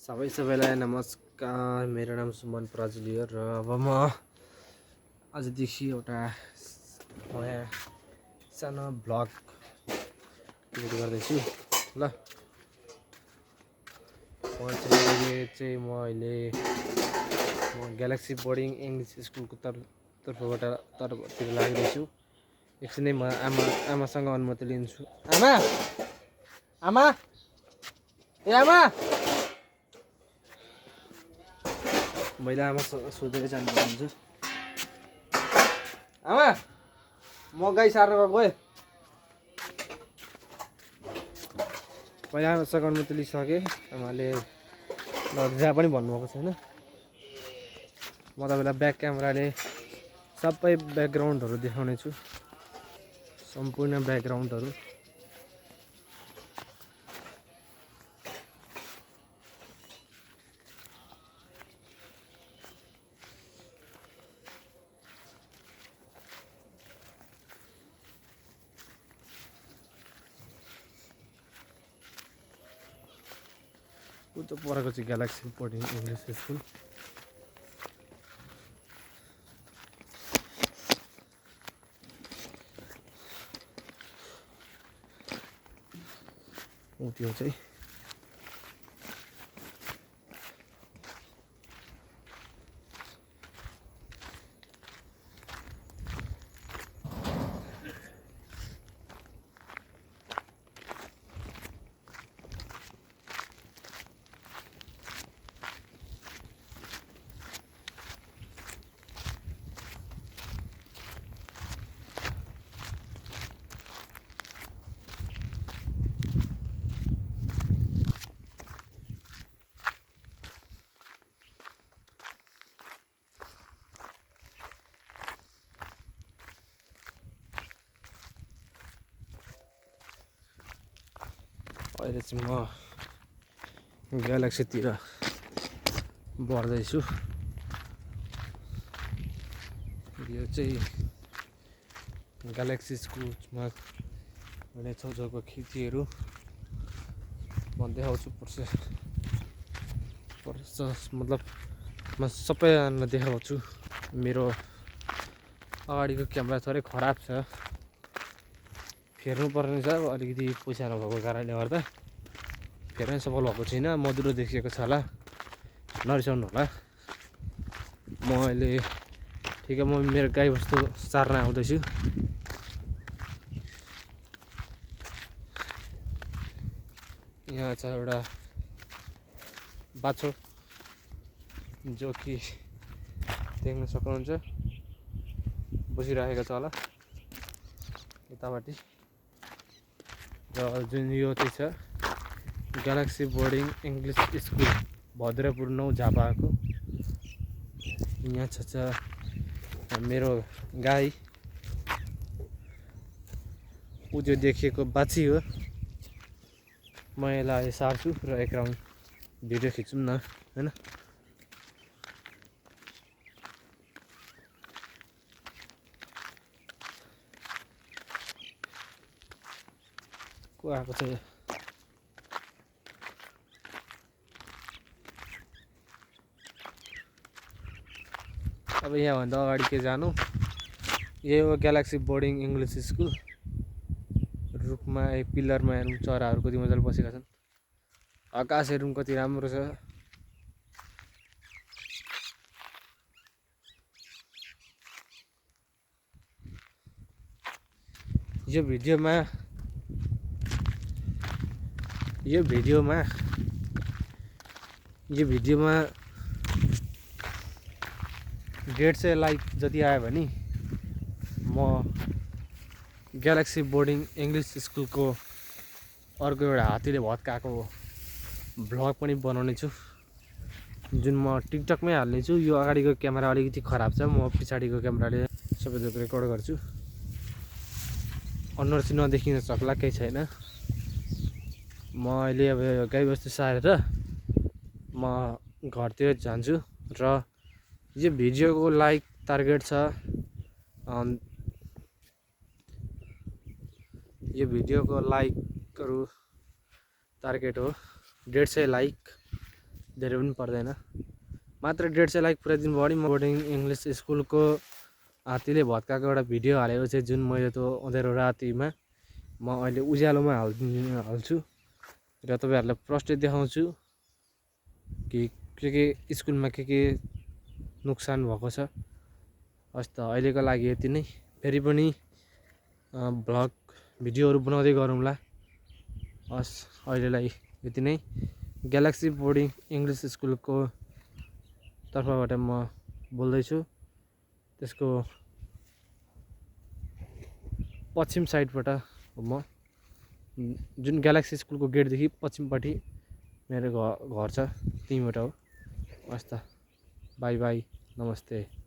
सबैलाई नमस्कार। मेरो नाम सुमन पराजुली हो र अब म आजदेखि एउटा नयाँ सानो भ्लग क्रिएट गर्दैछु। ल म अहिले ग्यालेक्सी बोर्डिङ इङ्ग्लिस स्कुलको तर्फतिर लाग्दैछु। एकछिनै म आमासँग अनुमति लिन्छु। आमा आमा ए आमा, मैले आमा सोधेर जानु भन्छु। आमा म गाई सार्न गएँ। मैले आमासँग अनुमति लिइसकेँ। आमाले जहाँ पनि भन्नुभएको छैन। म तपाईँलाई ब्याक क्यामेराले सबै ब्याकग्राउन्डहरू देखाउने छु, सम्पूर्ण ब्याकग्राउन्डहरू। उता परेको चाहिँ ग्यालेक्सी बोर्डिङ इङ्ग्लिस स्कुल। त्यो चाहिँ अहिले चाहिँ म ग्यालेक्सीतिर बढ्दैछु। यो चाहिँ ग्यालेक्सी स्कुलमा हुने छेउछाउको खिड्कीहरू म देखाउँछु। मतलब म सबैजना देखाउँछु। मेरो अगाडिको क्यामेरा थोरै खराब छ, फेर्नु पर्ने छ। अलिकति पैसा नभएको कारणले गर्दा फेर्नै सफल भएको छैन। मधुरो देखिएको छ होला, नरिसाउनु होला। म अहिले ठिकै म मेरो गाईबस्तु चार्न आउँदैछु। यहाँ छ एउटा बाछो जो कि देख्न सक्नुहुन्छ, बसिरहेको छ होला यतापट्टि। र जुन यो चाहिँ छ galaxy boarding English school Bhadrapur 9 झापाको। यहाँ छ मेरो गाई, ऊ जो देखिएको बाछी हो। म यसलाई सार्छु र एक राउन्ड भिडियो खिचौँ न, हैन? को आएको छ? अब यहाँभन्दा अगाडि के जानु, यही हो ग्यालेक्सी बोर्डिङ इङ्ग्लिस स्कुल। रुखमा एक पिलरमा हेरौँ चराहरू कति मजाले बसेका छन्। आकाश हेरौँ कति राम्रो छ। यो भिडियोमा 150 लाइक जति आयो भने म ग्यालेक्सी बोर्डिङ इङ्ग्लिस स्कुलको अर्को एउटा हात्तीले भत्काएको भ्लग पनि बनाउने छु, जुन म टिकटकमै हाल्ने छु। यो अगाडिको क्यामेरा अलिकति खराब छ, म पछाडिको क्यामेराले सबै थोक रेकर्ड गर्छु। अनुहार चाहिँ नदेखिन सक्ला, केही छैन। म अहिले अब गाईबस्तु सारेर म घरतिर जान्छु र यो भिडियोको लाइक टार्गेट छ, यो भिडियोको लाइकहरू टार्गेट हो 150 लाइक। धेरै पनि पर्दैन, मात्र 150 लाइक पुऱ्याइदिनु भयो भने म बोर्डिङ इङ्ग्लिस स्कुलको हात्तीले भत्काएको एउटा भिडियो हालेको चाहिँ जुन मैले त्यो अँध्यारो रातिमा म अहिले उज्यालोमा हाल्छु र तपाईँहरूलाई प्रष्टै देखाउँछु कि के स्कुलमा के नोक्सान भएको छ। हस् त अहिलेको लागि यति नै, फेरि पनि भ्लग भिडियोहरू बनाउँदै गरौँला। हस् अहिलेलाई यति नै। ग्यालेक्सी बोर्डिङ इङ्ग्लिस स्कुलको तर्फबाट म बोल्दैछु, त्यसको पश्चिम साइडबाट हो म, जुन ग्यालेक्सी स्कुलको गेटदेखि पश्चिमपट्टि मेरो घर छ, त्यहीँबाट हो। हस् त बाई बाई, नमस्ते।